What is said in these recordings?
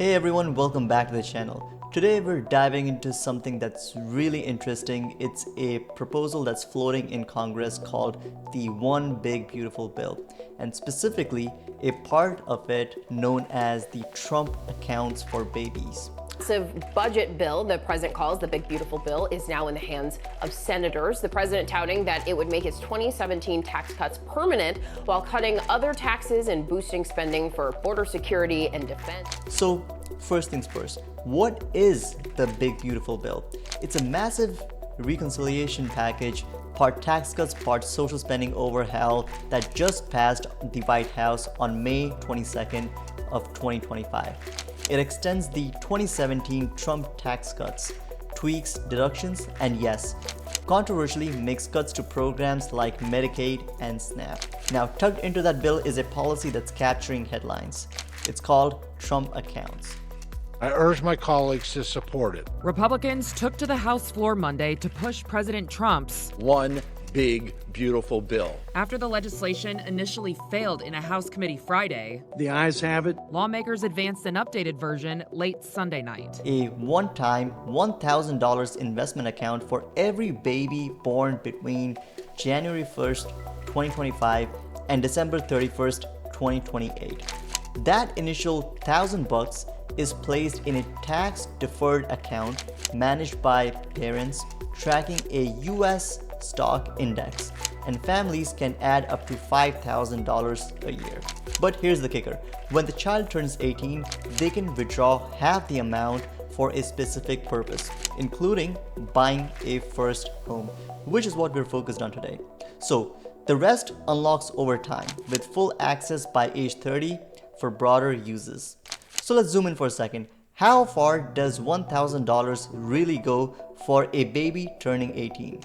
Hey everyone, welcome back to the channel. Today we're diving into something that's really interesting. It's a proposal that's floating in Congress called the One Big Beautiful Bill, and specifically a part of it known as the Trump Accounts for Babies. Massive budget bill the president calls the Big Beautiful Bill is now in the hands of senators. The president touting that it would make his 2017 tax cuts permanent while cutting other taxes and boosting spending for border security and defense. So, first things first, what is the Big Beautiful Bill? It's a massive reconciliation package, part tax cuts, part social spending overhaul that just passed the White House on May 22nd of 2025. It extends the 2017 Trump tax cuts, tweaks deductions, and yes, controversially makes cuts to programs like Medicaid and SNAP. Now, tucked into that bill is a policy that's capturing headlines. It's called Trump Accounts. I urge my colleagues to support it. Republicans took to the House floor Monday to push President Trump's One Big Beautiful Bill. After the legislation initially failed in a House committee Friday. The ayes have it. Lawmakers advanced an updated version late Sunday night. A one-time $1,000 investment account for every baby born between January 1st, 2025 and December 31st, 2028. That initial $1,000 is placed in a tax-deferred account managed by parents tracking a U.S. stock index, and families can add up to $5,000 a year. But here's the kicker. When the child turns 18, they can withdraw half the amount for a specific purpose, including buying a first home, which is what we're focused on today. So the rest unlocks over time with full access by age 30 for broader uses. So let's zoom in for a second. How far does $1,000 really go for a baby turning 18?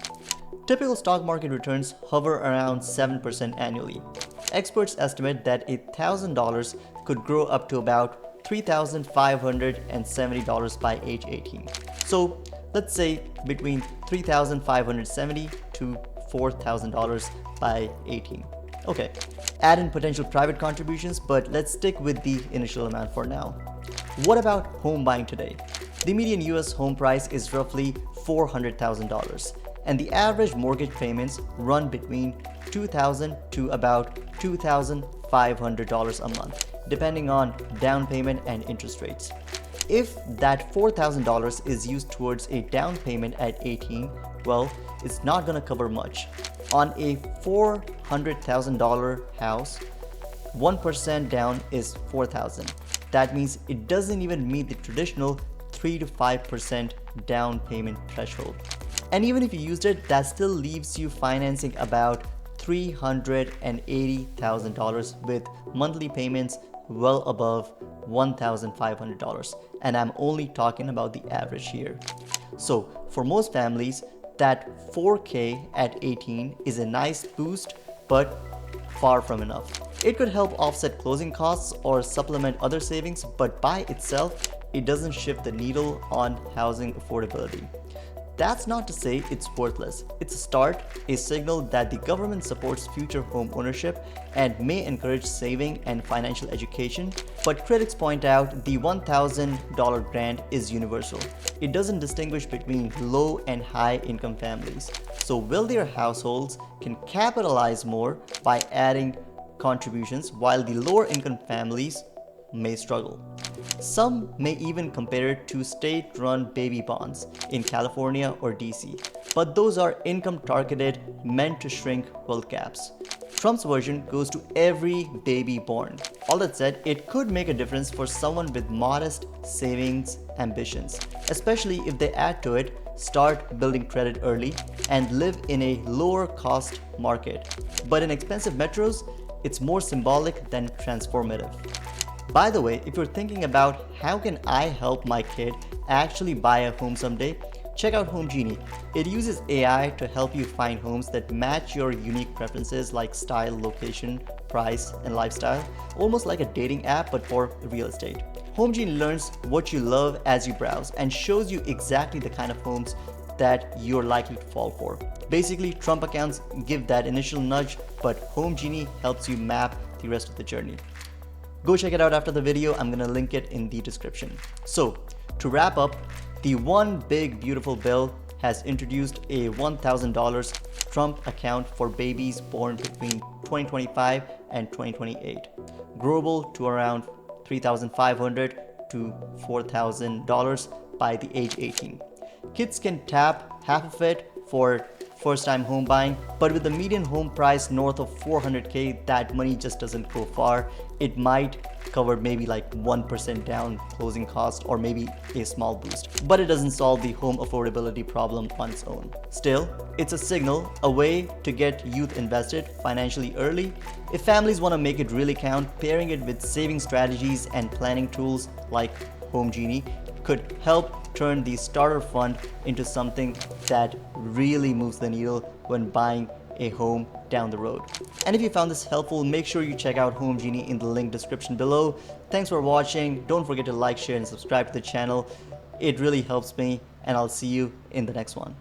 Typical stock market returns hover around 7% annually. Experts estimate that $1,000 could grow up to about $3,570 by age 18. So let's say between $3,570 to $4,000 by 18. Okay, add in potential private contributions, but let's stick with the initial amount for now. What about home buying today? The median US home price is roughly $400,000, and the average mortgage payments run between $2,000 to about $2,500 a month, depending on down payment and interest rates. If that $4,000 is used towards a down payment at 18, well, it's not gonna cover much. On a $400,000 house, 1% down is $4,000. That means it doesn't even meet the traditional 3 to 5% down payment threshold. And even if you used it, that still leaves you financing about $380,000 with monthly payments well above $1,500. And I'm only talking about the average here. So for most families, that $4K at 18 is a nice boost, but far from enough. It could help offset closing costs or supplement other savings, but by itself, it doesn't shift the needle on housing affordability. That's not to say it's worthless. It's a start, a signal that the government supports future home ownership and may encourage saving and financial education. But critics point out the $1,000 grant is universal. It doesn't distinguish between low and high income families. So wealthier households can capitalize more by adding contributions, while the lower income families may struggle. Some may even compare it to state-run baby bonds in California or DC, but those are income-targeted, meant to shrink wealth gaps. Trump's version goes to every baby born. All that said, it could make a difference for someone with modest savings ambitions, especially if they add to it, start building credit early, and live in a lower-cost market. But in expensive metros, it's more symbolic than transformative. By the way, if you're thinking about how can I help my kid actually buy a home someday, check out Home Genie. It uses AI to help you find homes that match your unique preferences like style, location, price, and lifestyle, almost like a dating app but for real estate. Home Genie learns what you love as you browse and shows you exactly the kind of homes that you're likely to fall for. Basically, Trump accounts give that initial nudge, but Home Genie helps you map the rest of the journey. Go check it out after the video. I'm gonna link it in the description. So to wrap up, the One Big Beautiful Bill has introduced a $1,000 Trump account for babies born between 2025 and 2028, growable to around $3,500 to $4,000 by the age 18. Kids can tap half of it for first-time home buying, but with the median home price north of 400K, that money just doesn't go far. It might cover maybe like 1% down closing cost or maybe a small boost, but it doesn't solve the home affordability problem on its own. Still, it's a signal, a way to get youth invested financially early. If families want to make it really count, pairing it with saving strategies and planning tools like Home Genie could help turn the starter fund into something that really moves the needle when buying a home down the road. And if you found this helpful, make sure you check out Home Genie in the link description below. Thanks for watching. Don't forget to like, share, and subscribe to the channel. It really helps me, and I'll see you in the next one.